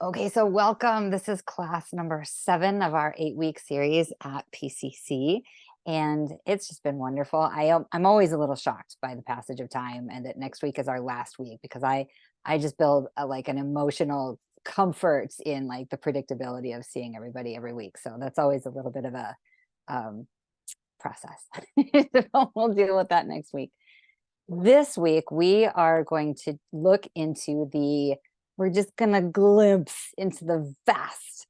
Okay, so welcome. This is class number 7 of our 8-week series at PCC, and it's just been wonderful. I'm always a little shocked by the passage of time, and that next week is our last week because I just build like an emotional comfort in like the predictability of seeing everybody every week. So that's always a little bit of a um, process. We'll deal with that next week. This week, we are going to look into we're just going to glimpse into the vast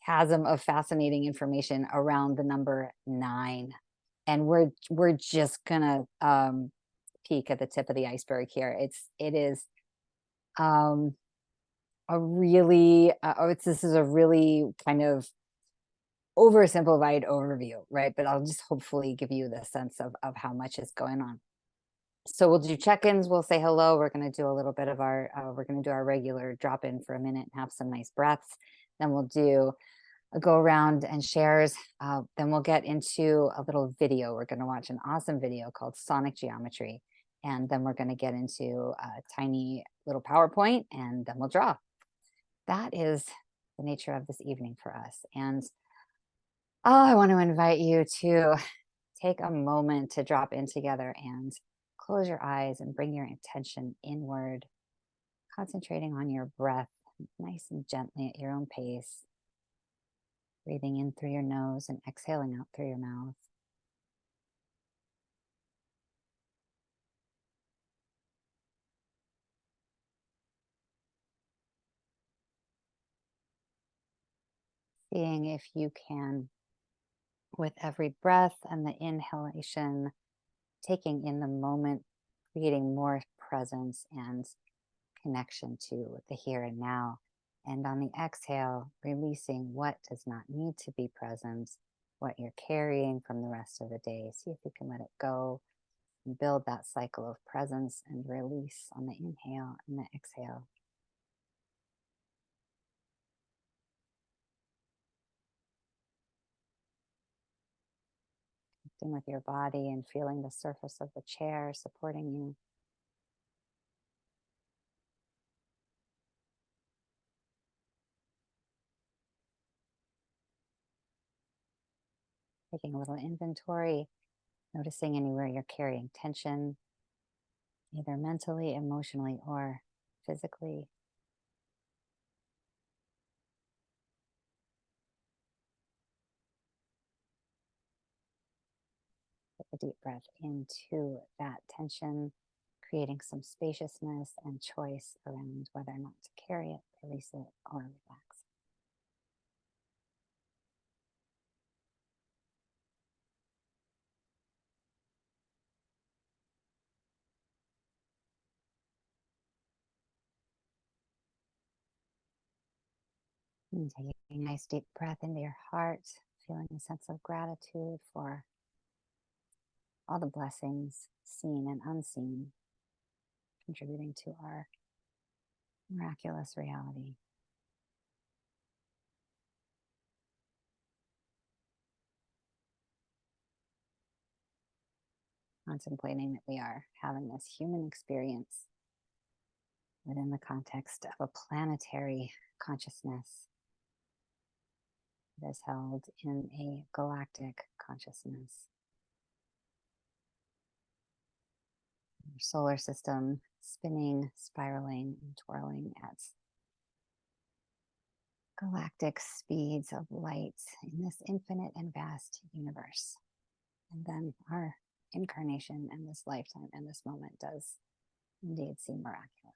chasm of fascinating information around the number 9. And we're just going to peek at the tip of the iceberg here. It is a really, this is a really kind of oversimplified overview, right? But I'll just hopefully give you the sense of how much is going on. So we'll do check-ins. We'll say hello. We're going to do a little bit of we're going to do our regular drop-in for a minute and have some nice breaths. Then we'll do a go around and shares. Then we'll get into a little video. We're going to watch an awesome video called Sonic Geometry. And then we're going to get into a tiny little PowerPoint, and then we'll draw. That is the nature of this evening for us. And I want to invite you to take a moment to drop in together and close your eyes and bring your attention inward, concentrating on your breath, nice and gently at your own pace, breathing in through your nose and exhaling out through your mouth. Seeing if you can, with every breath and the inhalation, taking in the moment, creating more presence and connection to the here and now. And on the exhale, releasing what does not need to be present, what you're carrying from the rest of the day. See if you can let it go and build that cycle of presence and release on the inhale and the exhale. Connecting with your body and feeling the surface of the chair supporting you. Taking a little inventory, noticing anywhere you're carrying tension, either mentally, emotionally, or physically. Take a deep breath into that tension, creating some spaciousness and choice around whether or not to carry it, release it, or relax. And taking a nice deep breath into your heart, feeling a sense of gratitude for all the blessings, seen and unseen, contributing to our miraculous reality. Contemplating that we are having this human experience within the context of a planetary consciousness that is held in a galactic consciousness. Our solar system spinning, spiraling, and twirling at galactic speeds of light in this infinite and vast universe. And then our incarnation and this lifetime and this moment does indeed seem miraculous.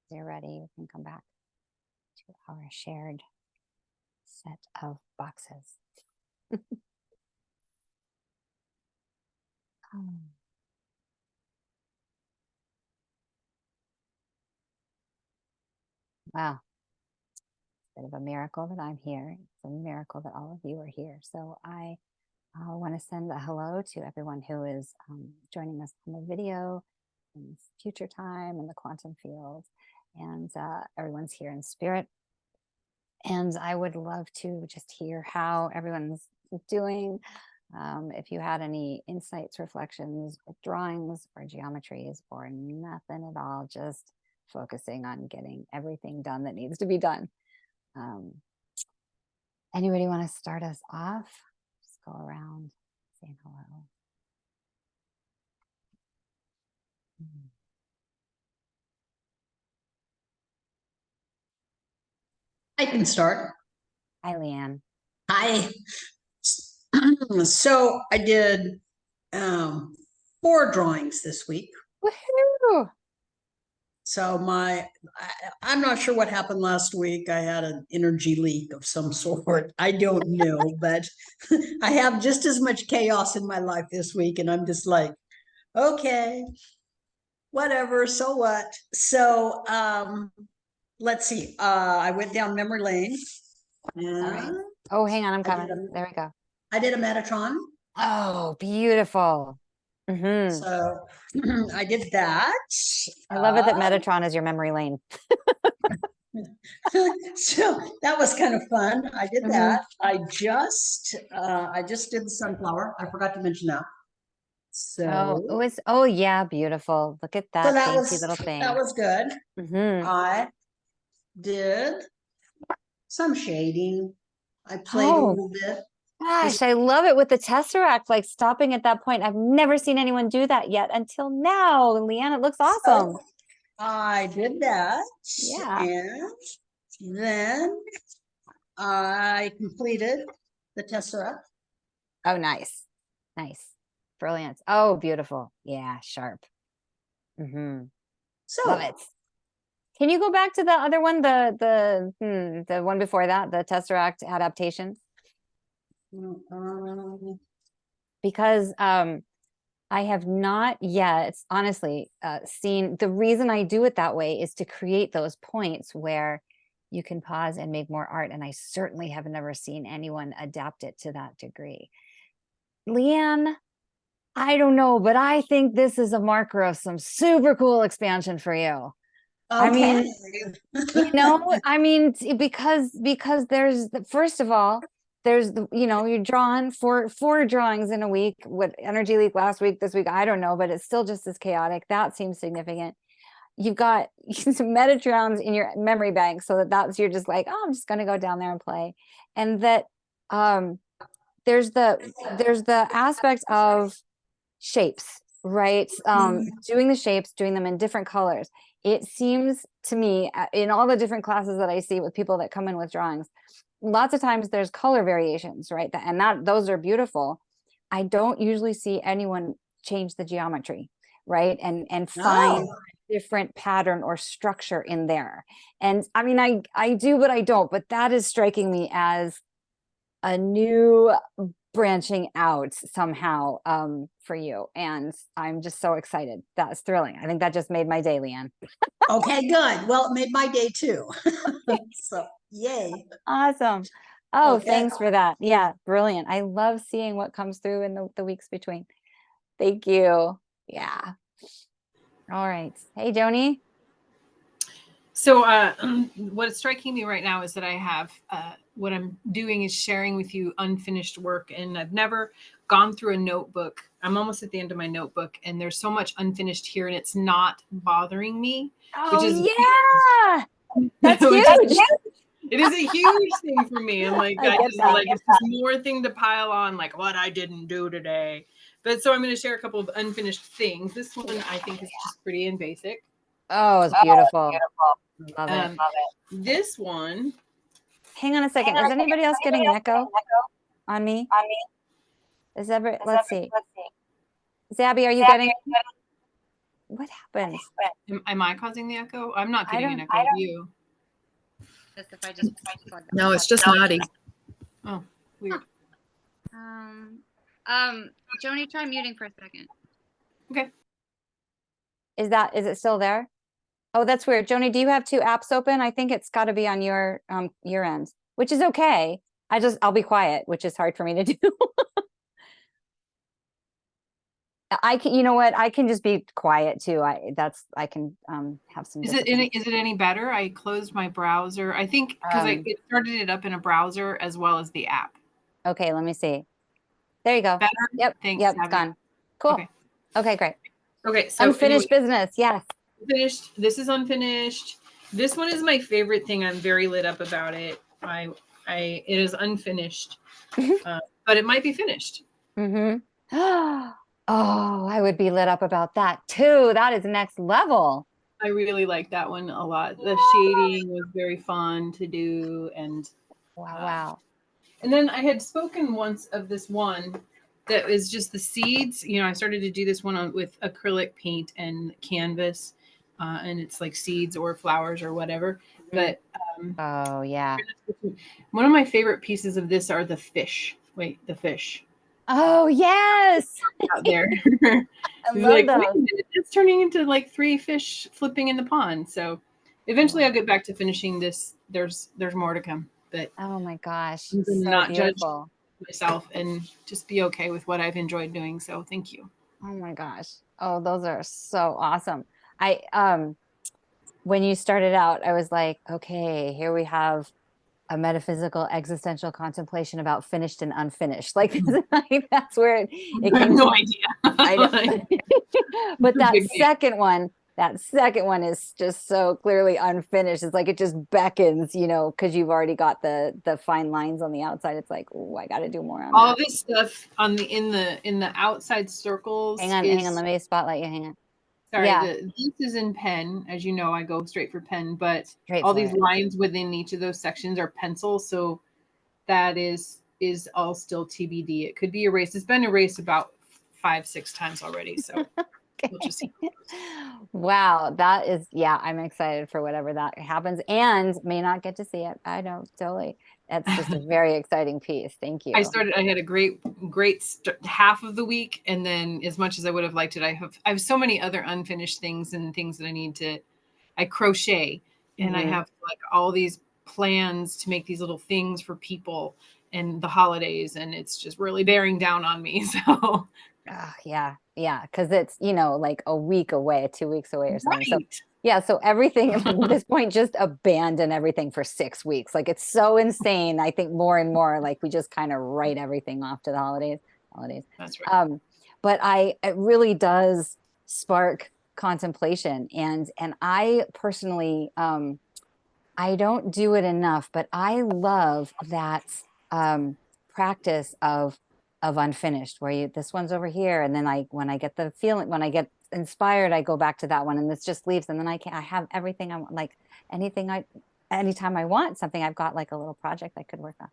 If you're ready, we can come back to our shared set of boxes. Wow. Bit of a miracle that I'm here. It's a miracle that all of you are here. So I want to send a hello to everyone who is joining us on the video in future time in the quantum field, and everyone's here in spirit. And I would love to just hear how everyone's doing. If you had any insights, reflections, or drawings, or geometries, or nothing at all, just focusing on getting everything done that needs to be done. Anybody want to start us off? Just go around saying hello. I can start. Hi, Leanne. Hi. So I did 4 drawings this week. Woohoo! So I'm not sure what happened last week. I had an energy leak of some sort. I don't know, but I have just as much chaos in my life this week, and I'm just like, okay, whatever, so what? So let's see. I went down memory lane. All right. Oh, hang on, I'm coming. There we go. I did a Metatron. Oh, beautiful. So I did that. I love it that Metatron is your memory lane. So that was kind of fun. I did that. I just did the sunflower. I forgot to mention that. Oh yeah, beautiful. Look at that dainty little thing. That was good. I did some shading. I played a little bit. Gosh, I love it with the Tesseract, like stopping at that point. I've never seen anyone do that yet until now. Leanne, it looks awesome. So I did that. Yeah. And then I completed the Tesseract. Oh, nice. Nice. Brilliant. Oh, beautiful. Yeah, sharp. So love it. Can you go back to the other one, the one before that, the Tesseract adaptation? Because I have not yet, honestly, seen, the reason I do it that way is to create those points where you can pause and make more art. And I certainly have never seen anyone adapt it to that degree. Leanne, I don't know, but I think this is a marker of some super cool expansion for you. Okay. I mean, because there's, first of all, there's you're drawing four drawings in a week. What energy leak last week, this week, I don't know, but it's still just as chaotic. That seems significant. You've got some Metatrons in your memory bank, so you're just like, oh, I'm just going to go down there and play. And that there's the aspect of shapes, right? Doing the shapes, doing them in different colors. It seems to me in all the different classes that I see with people that come in with drawings, lots of times there's color variations, right? And those are beautiful. I don't usually see anyone change the geometry, right? And find different pattern or structure in there. And I mean, I do, but I don't, but that is striking me as a new branching out somehow for you. And I'm just so excited. That's thrilling. I think that just made my day, Leanne. Okay, good. Well, it made my day too. So yay. Awesome. Oh, okay. Thanks for that. Yeah, brilliant. I love seeing what comes through in the weeks between. Thank you. Yeah. All right. Hey, Joni. So what is striking me right now is that I have what I'm doing is sharing with you unfinished work, and I've never gone through a notebook. I'm almost at the end of my notebook, and there's so much unfinished here, and it's not bothering me. Oh, which is yeah, that's huge. It is a huge thing for me. I'm like, it's just more thing to pile on, like what I didn't do today. But so I'm going to share a couple of unfinished things. This one I think is just pretty and basic. Oh, it's beautiful. Love it. This one. Hang on a second. Is anybody else getting an echo on me? Is ever? Let's see. Zabby, are you getting? What happened? Am I causing the echo? I'm not getting an echo of you. Just if I just no, it's just naughty. Oh, weird. Joni, try muting for a second. Okay. Is it still there? Oh, that's weird. Joni, do you have 2 apps open? I think it's got to be on your end, which is okay. I'll be quiet, which is hard for me to do. I can, you know what? I can just be quiet too. I can have some. Is it any better? I closed my browser. I think because it started it up in a browser as well as the app. Okay, let me see. There you go. Better? Yep. Thanks, Yep. It's Abby. gone. Cool. Okay. Okay, great. Okay. So Unfinished business. Yes. finished. This is unfinished. This one is my favorite thing. I'm very lit up about it. It is unfinished, but it might be finished. Mm-hmm. Oh, I would be lit up about that too. That is next level. I really like that one a lot. The shading was very fun to do, and Wow. and then I had spoken once of this one that is just the seeds. You know, I started to do this one with acrylic paint and canvas, and it's like seeds or flowers or whatever. But Oh yeah. one of my favorite pieces of this are the fish. Wait, the fish Oh yes. out there. I You're love like, wait a those. minute, it's turning into like 3 fish flipping in the pond. So eventually I'll get back to finishing this. There's more to come, but Oh my gosh. I'm gonna So not judge beautiful. myself and just be okay with what I've enjoyed doing. So thank you. Oh my gosh. Oh, those are so awesome. When you started out, I was like, okay, here we have a metaphysical existential contemplation about finished and unfinished. Like, like that's where it I have came no to. idea. I know. But Big deal. that second one is just so clearly unfinished. It's like it just beckons, you know, because you've already got the fine lines on the outside. It's like, oh, I got to do more on All that. this stuff on the in the outside circles Hang on, let me spotlight you. Hang on. sorry, Yeah, this is in pen. As you know, I go straight for pen, but straight all for these it. lines within each of those sections are pencil. So that is all still TBD. It could be erased. It's been erased about 5-6 times already. So we'll just see. Wow, that is, yeah, I'm excited for whatever that happens and may not get to see it. I know, totally. That's just a very exciting piece. Thank you. I had a great half of the week, and then as much as I would have liked it, I have so many other unfinished things and things that I need to. I crochet, and I have like all these plans to make these little things for people and the holidays, and it's just really bearing down on me. So Yeah, because it's, you know, like a week away, 2 weeks away or something. So right. yeah, so everything at this point, just abandon everything for 6 weeks. Like it's so insane. I think more and more, like we just kind of write everything off to the holidays. That's right. But it really does spark contemplation, and I personally, I don't do it enough, but I love that practice of unfinished, where this one's over here, and then when I get the feeling, when I get inspired, I go back to that one, and this just leaves, and then I have everything I want, like anytime I want something, I've got like a little project I could work on.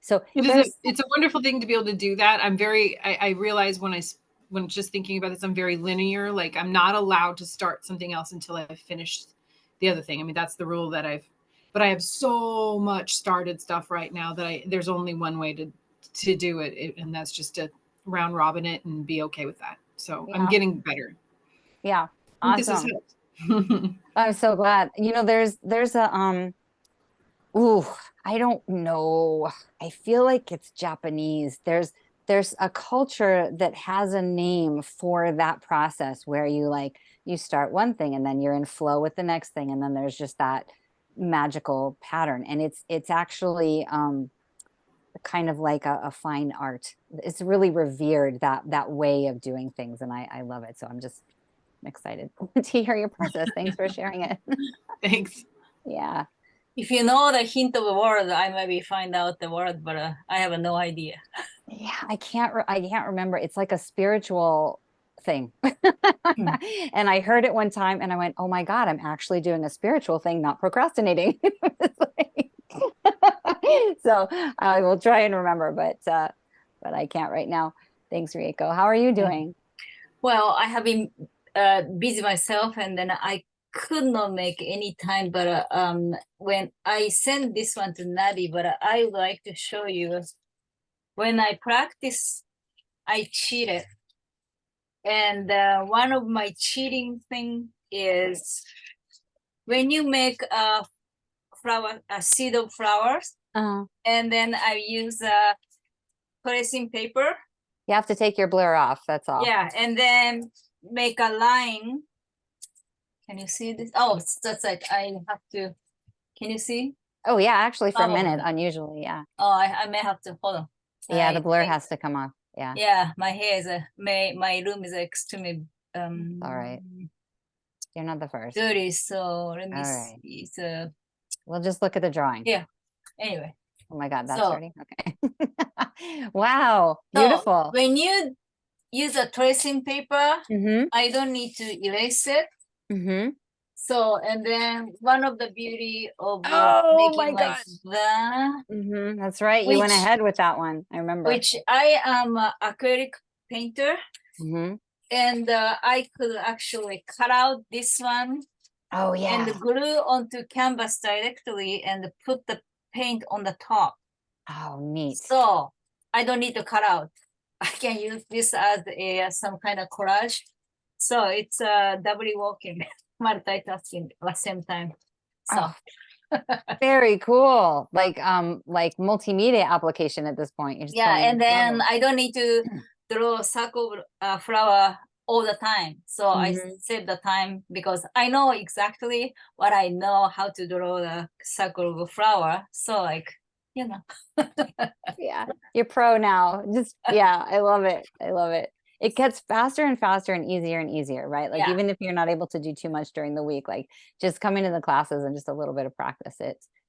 So It's a wonderful thing to be able to do that. I realize when just thinking about this, I'm very linear. Like I'm not allowed to start something else until I've finished the other thing. I mean, that's the rule that but I have so much started stuff right now that there's only one way to do it. And that's just to round robin it and be okay with that. So I'm getting better. Yeah. This has Awesome. I'm so glad. You know, there's a ooh, I don't know. I feel like it's Japanese. There's a culture that has a name for that process where you start one thing and then you're in flow with the next thing, and then there's just that magical pattern, and it's actually kind of like a fine art. It's really revered, that way of doing things, and I love it. So I'm just excited to hear your process. Thanks for sharing it. Thanks. Yeah. If you know the hint of a word, I maybe find out the word, but I have no idea. Yeah, I can't remember. It's like a spiritual thing. And I heard it one time and I went, oh my God, I'm actually doing a spiritual thing, not procrastinating. So I will try and remember, but I can't right now. Thanks, Rieko. How are you doing? Well, I have been busy myself, and then I could not make any time. But when I sent this one to Nadi, but I would like to show you when I practice, I cheated, and one of my cheating thing is when you make a seed of flowers, and then I use tracing paper. You have to take your blur off. That's all. Yeah, and then make a line. Can you see this? Oh, that's like I have to. Can you see? Oh yeah, actually for a minute, unusually, yeah. Oh, I may have to hold on. Yeah, the blur has to come off. Yeah. Yeah, my hair is my room is extremely All right. You're not the first. dirty. So let me All right. see. So We'll just look at the drawing. yeah. Anyway, Oh my God, that's So- dirty. Okay. Wow. so Beautiful. when you use a tracing paper, Mm-hmm. I don't need to erase it. Mm-hmm. So and then one of the beauty of Oh making my like gosh. that, Mm-hmm. That's right. You went Which- ahead with that one. I remember. which I am a acrylic painter, Mm-hmm. and I could actually cut out this one Oh yeah. and glue onto canvas directly and put the paint on the top. Oh, neat. So I don't need to cut out. I can use this as a some kind of collage. So it's doubly working, multitasking at the same time. So Oh, very cool. Like multimedia application at this point. You're just yeah, going and then level. I don't need to draw circle flower all the time. So I Mhm. save the time because I know exactly what I know how to draw the circle of flower. So like, you know. Yeah, you're pro now. Just yeah, I love it. I love it. It gets faster and faster and easier, right? Like Yeah. even if you're not able to do too much during the week, like just coming to the classes and just a little bit of practice.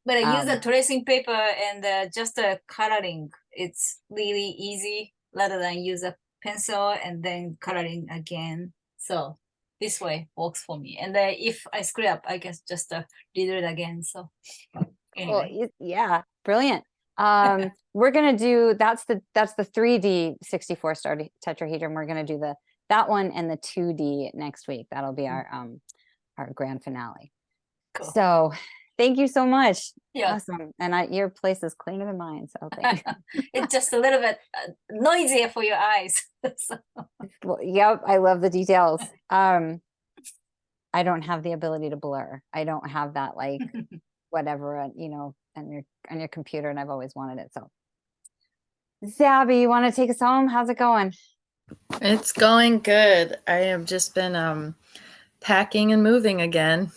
But I use a Um, tracing paper and just a coloring. It's really easy rather than use a pencil and then coloring again. So this way works for me. And if I screw up, I guess just redo it again. So Well, anyway, yeah, brilliant. We're gonna do that's the 3D 64 star tetrahedron. We're gonna do that one and the 2D next week. That'll be our grand finale. Cool. So thank you so much. yeah, Awesome. And your place is cleaner than mine. So thank you. it's just a little bit noisier for your eyes. So, Well, yep, I love the details. I don't have the ability to blur. I don't have that like whatever, on your computer, and I've always wanted it. So Zabby, you want to take us home? How's it going? It's going good. I have just been packing and moving again.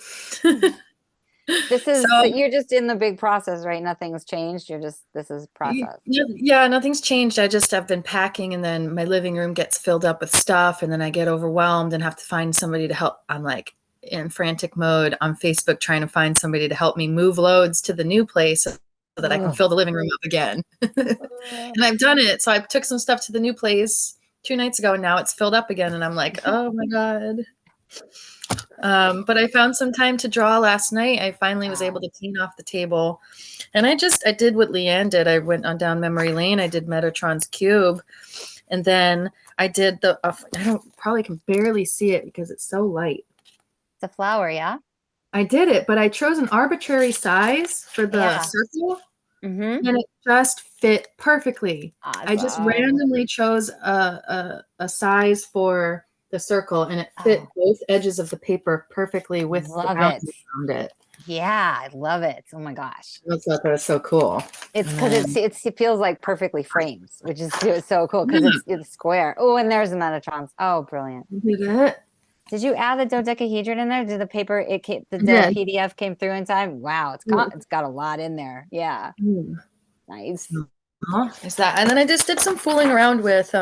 This is So- you're just in the big process, right? Nothing's changed. This is process. Yeah, nothing's changed. I've been packing, and then my living room gets filled up with stuff, and then I get overwhelmed and have to find somebody to help. I'm like in frantic mode on Facebook trying to find somebody to help me move loads to the new place so that I can Ugh. fill the living room up again. And I've done it. So I took some stuff to the new place 2 nights ago, and now it's filled up again, and I'm like, oh my God. But I found some time to draw last night. I finally was able to clean off the table. And I did what Leanne did. I went on down memory lane. I did Metatron's Cube. And then I did probably can barely see it because it's so light. It's a flower, yeah. I did it, but I chose an arbitrary size for the Yeah. circle. Mm-hmm. And it just fit perfectly. I just Awesome. randomly chose a size for the circle, and it fit both edges of the paper perfectly with the Love boundaries it. around it. Yeah, I love it. Oh my gosh. I thought that was so cool. It's because it feels like perfectly framed, which is so cool because it's square. Oh, and there's the Metatrons. Oh, brilliant. Did it? Did you add the dodecahedron in there? Did the paper the Yeah. PDF came through in time? Wow, it's got a lot in there. Yeah. Nice. Is that? And then I just did some fooling around with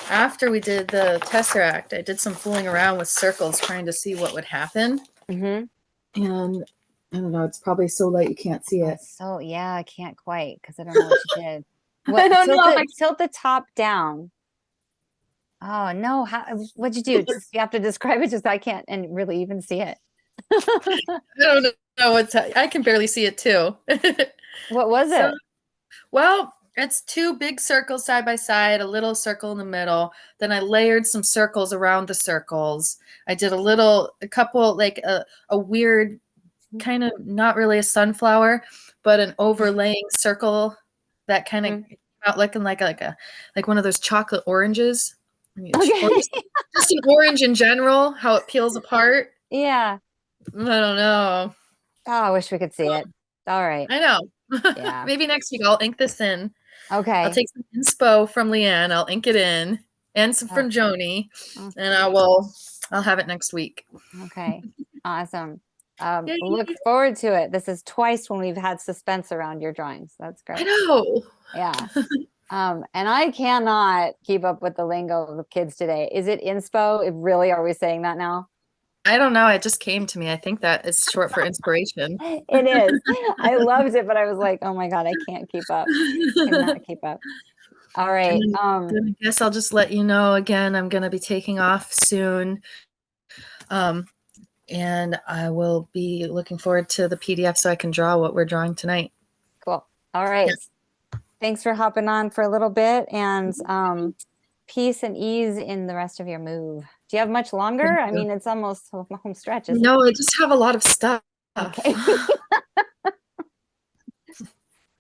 after we did the Tesseract, I did some fooling around with circles trying to see what would happen. Mm-hmm. And I don't know, it's probably so light you can't see it. So yeah, I can't quite because I don't know what you did. I don't know. Tilt the top down. Oh no, what'd you do? You have to describe it, just I can't and really even see it. I don't know I can barely see it too. What was it? Well, it's 2 big circles side by side, a little circle in the middle. Then I layered some circles around the circles. I did a couple, like a weird kind of, not really a sunflower, but an overlaying circle that kind of out looking like one of those chocolate oranges. Okay. Or just an orange in general, how it peels apart. Yeah. I don't know. Oh, I wish we could see it. All right. I know. Yeah. Maybe next week I'll ink this in. Okay. I'll take some inspo from Leanne. I'll ink it in, and some from Joni, and I'll have it next week. Okay. Awesome. Yay. Look forward to it. This is twice when we've had suspense around your drawings. That's I great. know. Yeah. And I cannot keep up with the lingo of the kids today. Is it inspo? Really, are we saying that now? I don't know. It just came to me. I think that is short for inspiration. It is. I loved it, but I was like, oh my God, I can't keep up. Cannot keep up. All right. Then I guess I'll just let you know again, I'm going to be taking off soon. And I will be looking forward to the PDF so I can draw what we're drawing tonight. Cool. All right. Yeah. Thanks for hopping on for a little bit, and peace and ease in the rest of your move. Do you have much longer? I mean, it's almost home stretch, isn't it? No, I just have a lot of stuff. Okay.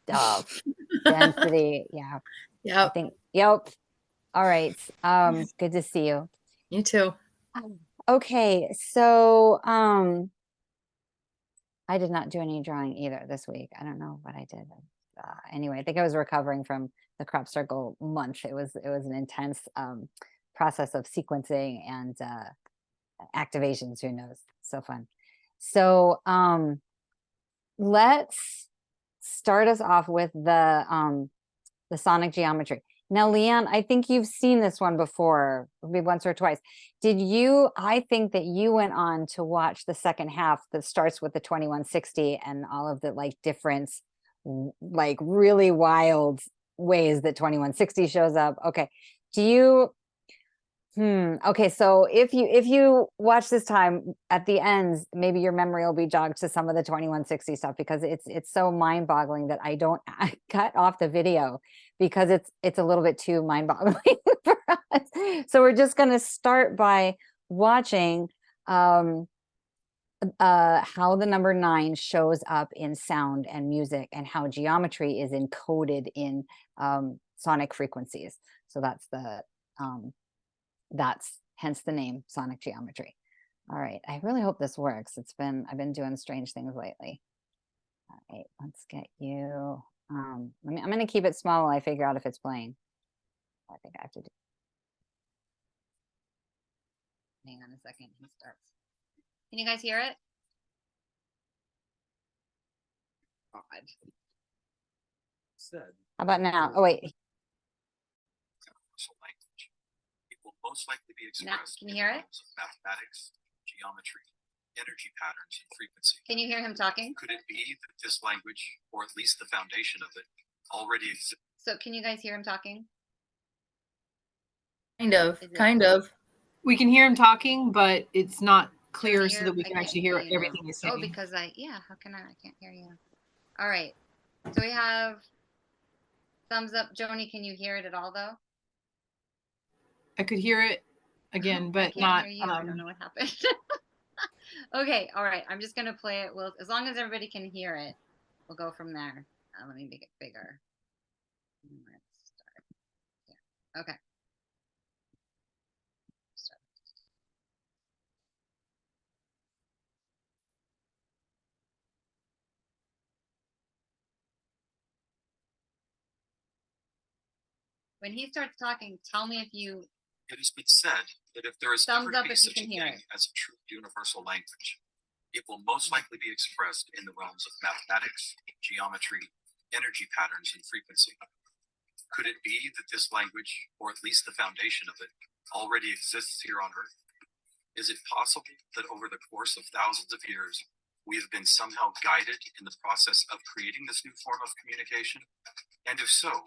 Stuff. Density. Yeah. Yeah. I think, yep. All right. Good to see you. You too. Okay. So, I did not do any drawing either this week. I don't know what I did. Anyway, I think I was recovering from the crop circle month. It was an intense process of sequencing and activations. Who knows? So fun. So let's start us off with the sonic geometry. Now, Leanne, I think you've seen this one before, maybe once or twice. Did you? I think that you went on to watch the second half that starts with the 2160 and all of the like different, like really wild ways that 2160 shows up. Okay. Do you? Okay. So if you watch this time at the end, maybe your memory will be jogged to some of the 2160 stuff, because it's so mind boggling that I cut off the video because it's a little bit too mind boggling for us. So we're just going to start by watching how the number 9 shows up in sound and music, and how geometry is encoded in sonic frequencies. So that's hence the name sonic geometry. All right. I really hope this works. I've been doing strange things lately. All right, let's get you. I'm going to keep it small while I figure out if it's playing. I think I have to do. Hang on a second. He starts. Can you guys hear it? Odd. How about now? Oh wait. It will most likely be expressed. Can you hear it? Mathematics, geometry, energy patterns, and frequency. Can you hear him talking? Could it be that this language, or at least the foundation of it, already exists? So can you guys hear him talking? Kind of. We can hear him talking, but it's not clear so that we can actually hear you everything he's saying. Oh, because how can I can't hear you. All right. So we have thumbs up. Joni, can you hear it at all though? I could hear it again, but not. I don't know what happened. Okay. All right. I'm just going to play it. Well, as long as everybody can hear it, we'll go from there. Let me make it bigger. Let's start. Yeah. Okay. When he starts talking, tell me if you. It has been said that if there is Thumbs ever up to be if you such a can hear thing it. as a true universal language, it will most likely be expressed in the realms of mathematics, geometry, energy patterns, and frequency. Could it be that this language, or at least the foundation of it, already exists here on Earth? Is it possible that over the course of thousands of years, we have been somehow guided in the process of creating this new form of communication? And if so,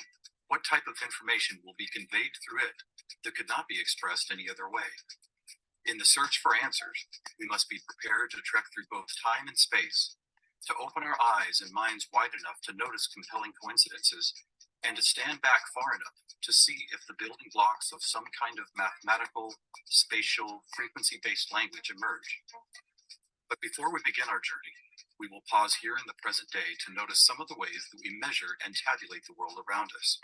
what type of information will be conveyed through it that could not be expressed any other way? In the search for answers, we must be prepared to trek through both time and space, to open our eyes and minds wide enough to notice compelling coincidences, and to stand back far enough to see if the building blocks of some kind of mathematical, spatial, frequency-based language emerge. But before we begin our journey, we will pause here in the present day to notice some of the ways that we measure and tabulate the world around us.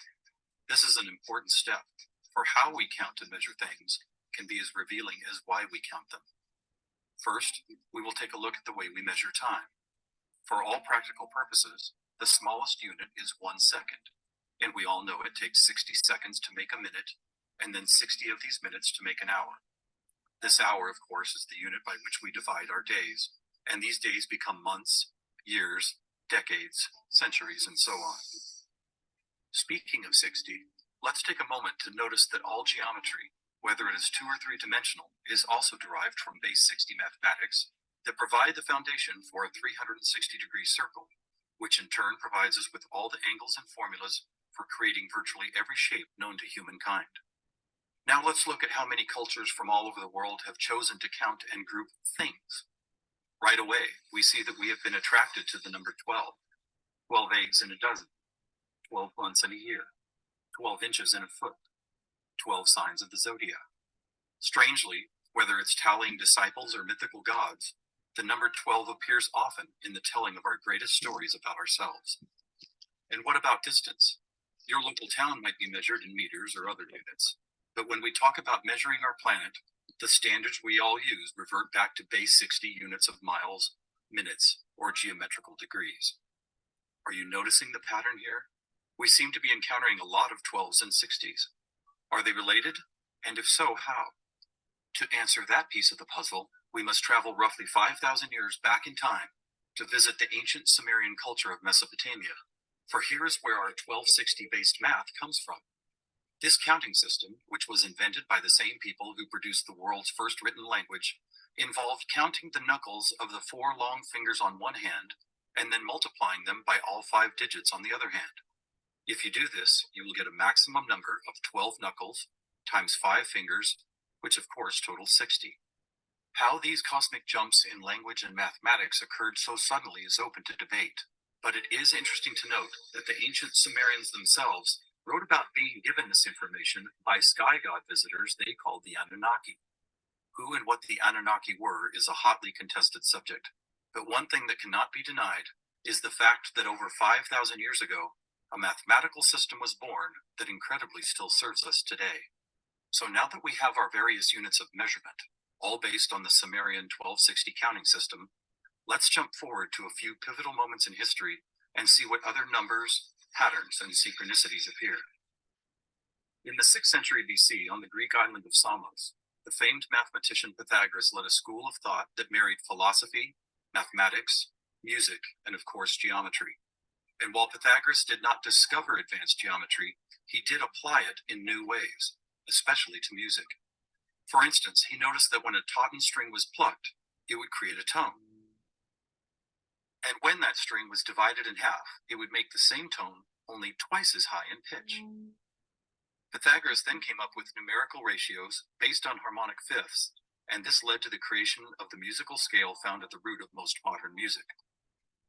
This is an important step, for how we count and measure things can be as revealing as why we count them. First, we will take a look at the way we measure time. For all practical purposes, the smallest unit is 1 second, and we all know it takes 60 seconds to make a minute, and then 60 of these minutes to make an hour. This hour, of course, is the unit by which we divide our days, and these days become months, years, decades, centuries, and so on. Speaking of 60, let's take a moment to notice that all geometry, whether it is 2 or 3 dimensional, is also derived from base 60 mathematics that provide the foundation for a 360-degree circle, which in turn provides us with all the angles and formulas for creating virtually every shape known to humankind. Now let's look at how many cultures from all over the world have chosen to count and group things. Right away, we see that we have been attracted to the number 12, 12 eggs in a dozen, 12 months in a year, 12 inches in a foot, 12 signs of the zodiac. Strangely, whether it's tallying disciples or mythical gods, the number 12 appears often in the telling of our greatest stories about ourselves. And what about distance? Your local town might be measured in meters or other units, but when we talk about measuring our planet, the standards we all use revert back to base 60 units of miles, minutes, or geometrical degrees. Are you noticing the pattern here? We seem to be encountering a lot of 12s and 60s. Are they related? And if so, how? To answer that piece of the puzzle, we must travel roughly 5,000 years back in time to visit the ancient Sumerian culture of Mesopotamia, for here is where our 1260-based math comes from. This counting system, which was invented by the same people who produced the world's first written language, involved counting the knuckles of the 4 long fingers on one hand and then multiplying them by all 5 digits on the other hand. If you do this, you will get a maximum number of 12 knuckles times 5 fingers, which of course totals 60. How these cosmic jumps in language and mathematics occurred so suddenly is open to debate, but it is interesting to note that the ancient Sumerians themselves wrote about being given this information by sky god visitors they called the Anunnaki. Who and what the Anunnaki were is a hotly contested subject, but one thing that cannot be denied is the fact that over 5,000 years ago, a mathematical system was born that incredibly still serves us today. So now that we have our various units of measurement, all based on the Sumerian 1260 counting system, let's jump forward to a few pivotal moments in history and see what other numbers, patterns, and synchronicities appear. In the 6th century BC, on the Greek island of Samos, the famed mathematician Pythagoras led a school of thought that married philosophy, mathematics, music, and of course geometry. And while Pythagoras did not discover advanced geometry, he did apply it in new ways, especially to music. For instance, he noticed that when a tauten string was plucked, it would create a tone. And when that string was divided in half, it would make the same tone, only twice as high in pitch. Pythagoras then came up with numerical ratios based on harmonic fifths, and this led to the creation of the musical scale found at the root of most modern music.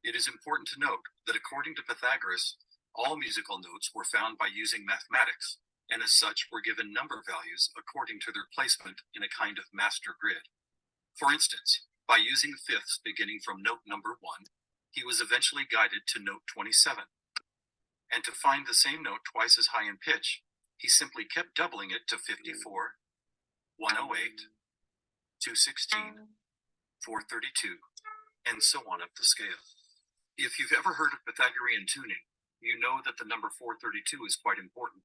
It is important to note that according to Pythagoras, all musical notes were found by using mathematics, and as such were given number values according to their placement in a kind of master grid. For instance, by using fifths beginning from note number 1, he was eventually guided to note 27. And to find the same note twice as high in pitch, he simply kept doubling it to 54, 108, 216, 432, and so on up the scale. If you've ever heard of Pythagorean tuning, you know that the number 432 is quite important.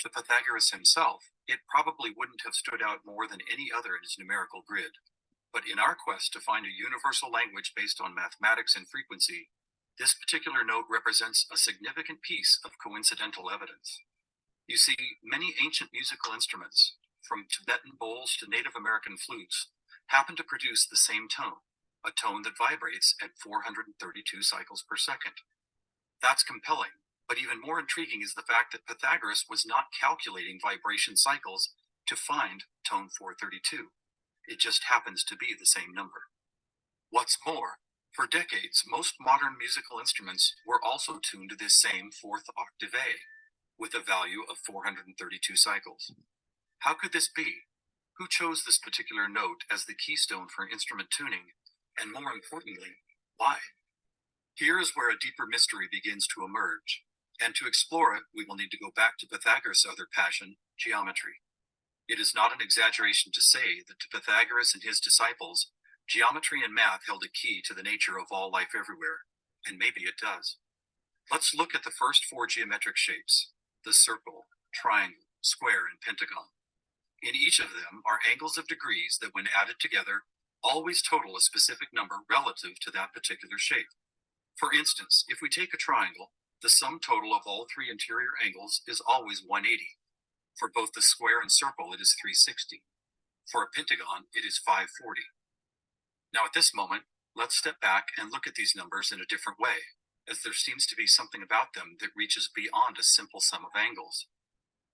To Pythagoras himself, it probably wouldn't have stood out more than any other in his numerical grid. But in our quest to find a universal language based on mathematics and frequency, this particular note represents a significant piece of coincidental evidence. You see, many ancient musical instruments, from Tibetan bowls to Native American flutes, happen to produce the same tone, a tone that vibrates at 432 cycles per second. That's compelling, but even more intriguing is the fact that Pythagoras was not calculating vibration cycles to find tone 432. It just happens to be the same number. What's more, for decades, most modern musical instruments were also tuned to this same 4th octave A, with a value of 432 cycles. How could this be? Who chose this particular note as the keystone for instrument tuning? And more importantly, why? Here is where a deeper mystery begins to emerge. And to explore it, we will need to go back to Pythagoras' other passion, geometry. It is not an exaggeration to say that to Pythagoras and his disciples, geometry and math held a key to the nature of all life everywhere, and maybe it does. Let's look at the first 4 geometric shapes, the circle, triangle, square, and pentagon. In each of them are angles of degrees that, when added together, always total a specific number relative to that particular shape. For instance, if we take a triangle, The sum total of all three interior angles is always 180. For both the square and circle, it is 360. For a pentagon, it is 540. Now at this moment, let's step back and look at these numbers in a different way, as there seems to be something about them that reaches beyond a simple sum of angles.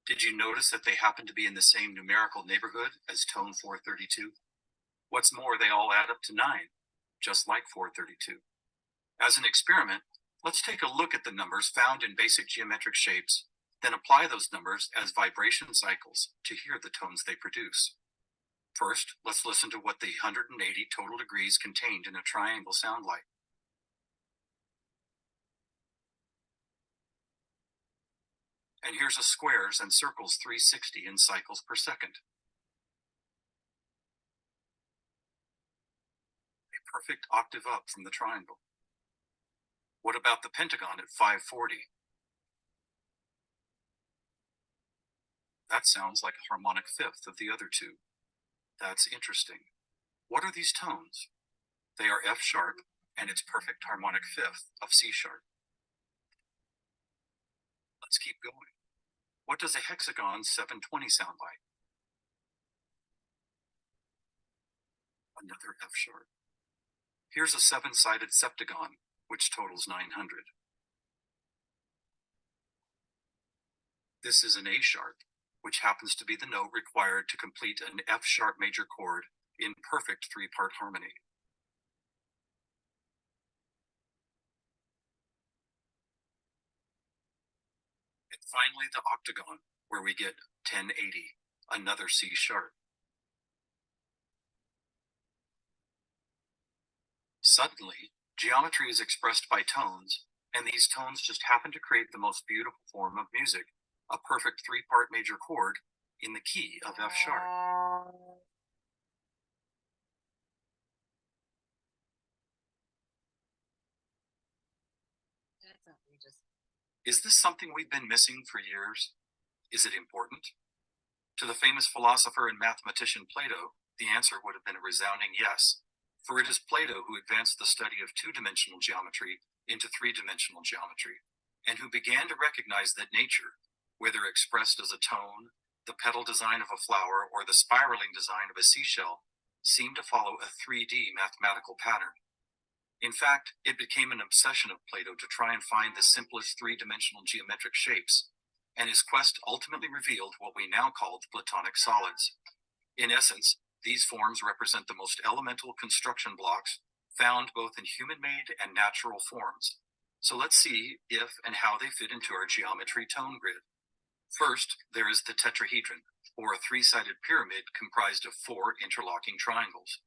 Did you notice that they happen to be in the same numerical neighborhood as tone 432? What's more, they all add up to 9, just like 432. As an experiment, let's take a look at the numbers found in basic geometric shapes, then apply those numbers as vibration cycles to hear the tones they produce. First, let's listen to what the 180 total degrees contained in a triangle sound like. And here's a squares and circles 360 in cycles per second. A perfect octave up from the triangle. What about the pentagon at 540? That sounds like a harmonic fifth of the other two. That's interesting. What are these tones? They are F sharp and its perfect harmonic fifth of C sharp. Let's keep going. What does a hexagon 720 sound like? Another F sharp. Here's a 7-sided septagon, which totals 900. This is an A sharp, which happens to be the note required to complete an F sharp major chord in perfect 3-part harmony. And finally, the octagon, where we get 1080, another C sharp. Suddenly, geometry is expressed by tones, and these tones just happen to create the most beautiful form of music, a perfect 3-part major chord in the key of F sharp. Is this something we've been missing for years? Is it important? To the famous philosopher and mathematician Plato, the answer would have been a resounding yes, for it is Plato who advanced the study of 2-dimensional geometry into 3-dimensional geometry, and who began to recognize that nature, whether expressed as a tone, the petal design of a flower, or the spiraling design of a seashell, seemed to follow a 3D mathematical pattern. In fact, it became an obsession of Plato to try and find the simplest 3-dimensional geometric shapes, and his quest ultimately revealed what we now call the Platonic solids. In essence, these forms represent the most elemental construction blocks found both in human-made and natural forms. So let's see if and how they fit into our geometry tone grid. First, there is the tetrahedron, or a 3-sided pyramid comprised of 4 interlocking triangles.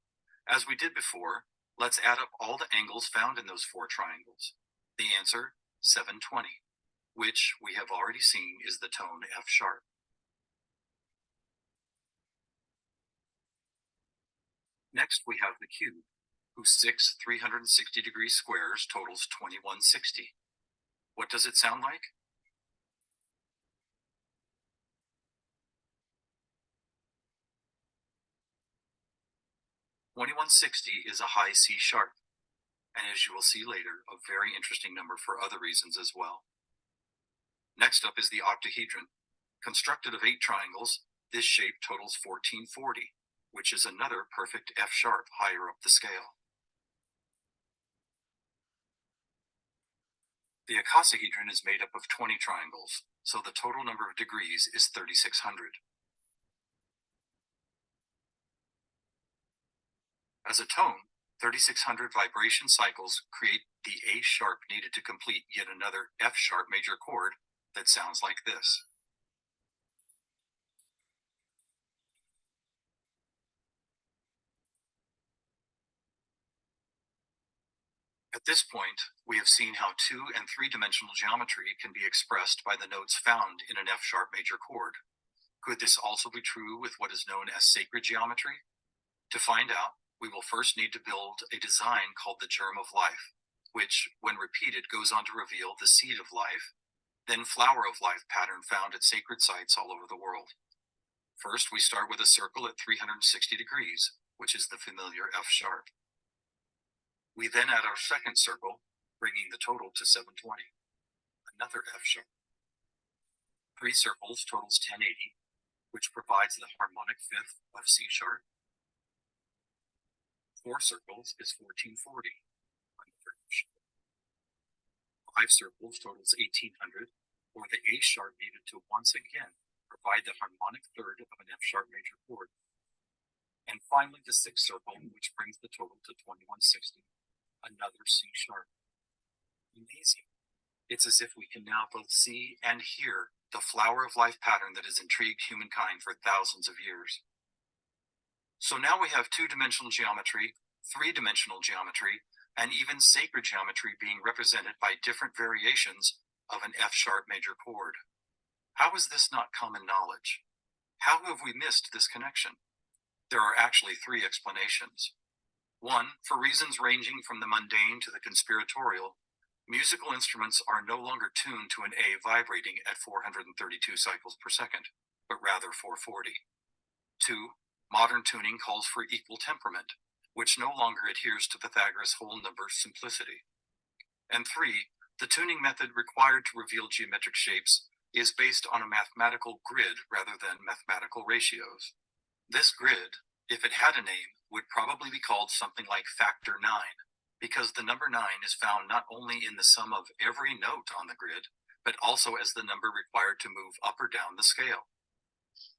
As we did before, let's add up all the angles found in those 4 triangles. The answer, 720, which we have already seen is the tone F sharp. Next, we have the cube, whose 6 360-degree squares totals 2160. What does it sound like? (2160) is a high C sharp, and as you will see later, a very interesting number for other reasons as well. Next up is the octahedron. Constructed of 8 triangles, this shape totals 1440, which is another perfect F sharp higher up the scale. The icosahedron is made up of 20 triangles, so the total number of degrees is 3600. As a tone, 3600 vibration cycles create the A sharp needed to complete yet another F sharp major chord that sounds like this. At this point, we have seen how 2- and 3-dimensional geometry can be expressed by the notes found in an F sharp major chord. Could this also be true with what is known as sacred geometry? To find out, we will first need to build a design called the germ of life, which, when repeated, goes on to reveal the seed of life, then flower of life pattern found at sacred sites all over the world. First, we start with a circle at 360 degrees, which is the familiar F sharp. We then add our second circle, bringing the total to 720. another F sharp. 3 circles totals 1080, which provides the harmonic fifth of C sharp. 4 circles is 1440, another F sharp. 5 circles totals 1800, or the A sharp needed to once again provide the harmonic third of an F sharp major chord. And finally, the 6th circle, which brings the total to 2160, another C sharp. Amazing. It's as if we can now both see and hear the flower of life pattern that has intrigued humankind for thousands of years. So now we have 2-dimensional geometry, 3-dimensional geometry, and even sacred geometry being represented by different variations of an F sharp major chord. How is this not common knowledge? How have we missed this connection? There are actually 3 explanations. 1, for reasons ranging from the mundane to the conspiratorial, musical instruments are no longer tuned to an A vibrating at 432 cycles per second, but rather 440. 2, modern tuning calls for equal temperament, which no longer adheres to Pythagoras' whole number simplicity. And 3, the tuning method required to reveal geometric shapes is based on a mathematical grid rather than mathematical ratios. This grid, if it had a name, would probably be called something like factor 9, because the number 9 is found not only in the sum of every note on the grid, but also as the number required to move up or down the scale.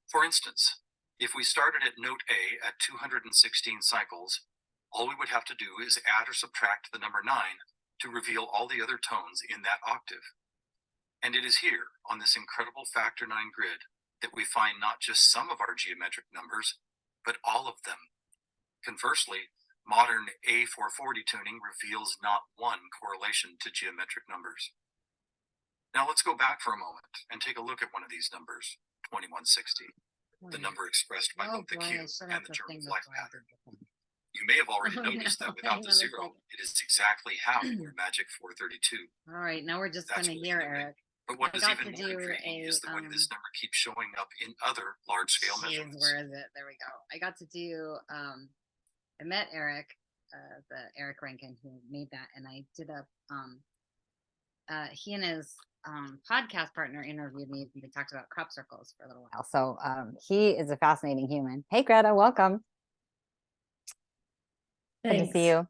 For instance, if we started at note A at 216 cycles, all we would have to do is add or subtract the number 9 to reveal all the other tones in that octave. And it is here, on this incredible factor 9 grid, that we find not just some of our geometric numbers, but all of them. Conversely, modern A440 tuning reveals not one correlation to geometric numbers. Now let's go back for a moment and take a look at one of these numbers, 2160, the number expressed by both the Q and the term of life pattern. You may have already noticed that without the zero, it is exactly half your magic 432. All right, now we're just That's gonna what's hear moving. Eric. But what I is got even to more do intriguing is the way a, this number keeps showing up in other large-scale measurements. Where is it? There we go. I got to do, I met Eric, the Eric Rankin who made that, and I did he and his podcast partner interviewed me, and we talked about crop circles for a little while. So he is a fascinating human. Hey, Greta, welcome. Good to see you.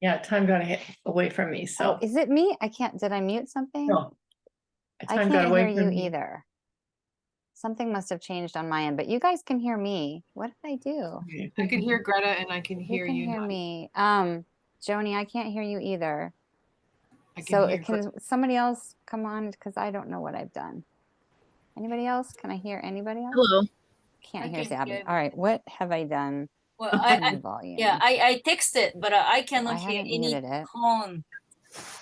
Yeah, time got away from me. So is it me? I can't. Did I mute something? no, I time got can't away hear from you me. either. Something must have changed on my end, but you guys can hear me. What did I do? I can hear Greta and I can You hear can you. hear me. Joni, I can't hear you either. I can So hear can somebody else come on? Because I don't know what I've done. Anybody else? Can I hear anybody else? Hello. Can't I hear can Zabby. hear All right, what have I done? Well, Turn volume. I texted, but I cannot hear haven't any muted it. tone.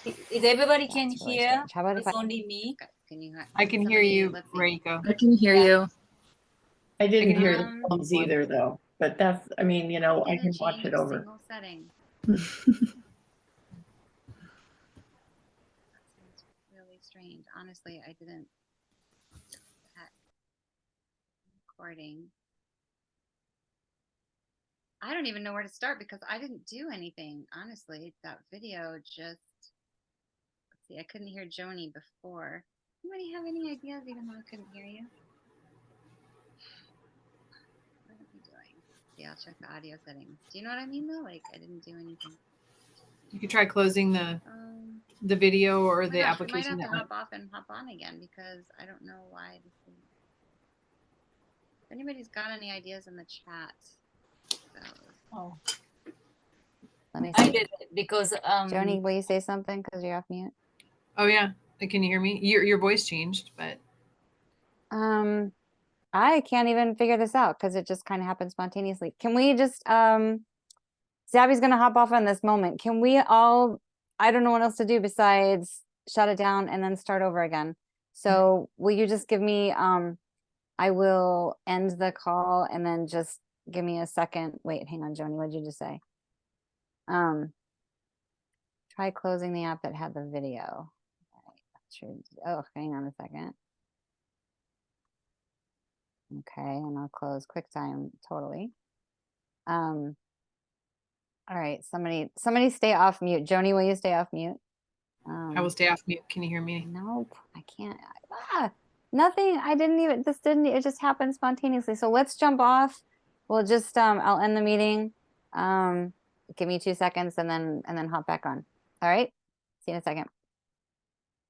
If everybody can That's really hear, strange. How about if it's I only me. can you? I can hear you, Reiko. I can hear Yeah. you. I didn't can hear hear the phones either, though. But that's, I mean, you know, I can watch it over. Single setting. That's really strange. Honestly, I didn't. Recording. I don't even know where to start because I didn't do anything. Honestly, that video just. Let's see, I couldn't hear Joni before. Anybody have any ideas, even though I couldn't hear you? What am I doing? Yeah, I'll check the audio settings. Do you know what I mean, though? Like, I didn't do anything. You could try closing the video or the application. I might have to hop off and hop on again because I don't know why this is. If anybody's got any ideas in the chat. Oh. Let me I see. did it because Joni, will you say something because you're off mute? Oh yeah, can you hear me? Your voice changed, but I can't even figure this out because it just kind of happened spontaneously. Can we just Zabby's gonna hop off on this moment. Can we all, I don't know what else to do besides shut it down and then start over again. So will you just give me I will end the call and then just give me a second. Wait, hang on, Joni, what did you just say? Try closing the app that had the video. Oh, hang on a second. Okay, and I'll close QuickTime totally. All right, somebody stay off mute. Joni, will you stay off mute? I will stay off mute. Can you hear me? Nope, I can't. Nothing. I didn't even. This didn't. It just happened spontaneously. So let's jump off. We'll just. I'll end the meeting. Give me 2 seconds and then hop back on. All right. See you in a second.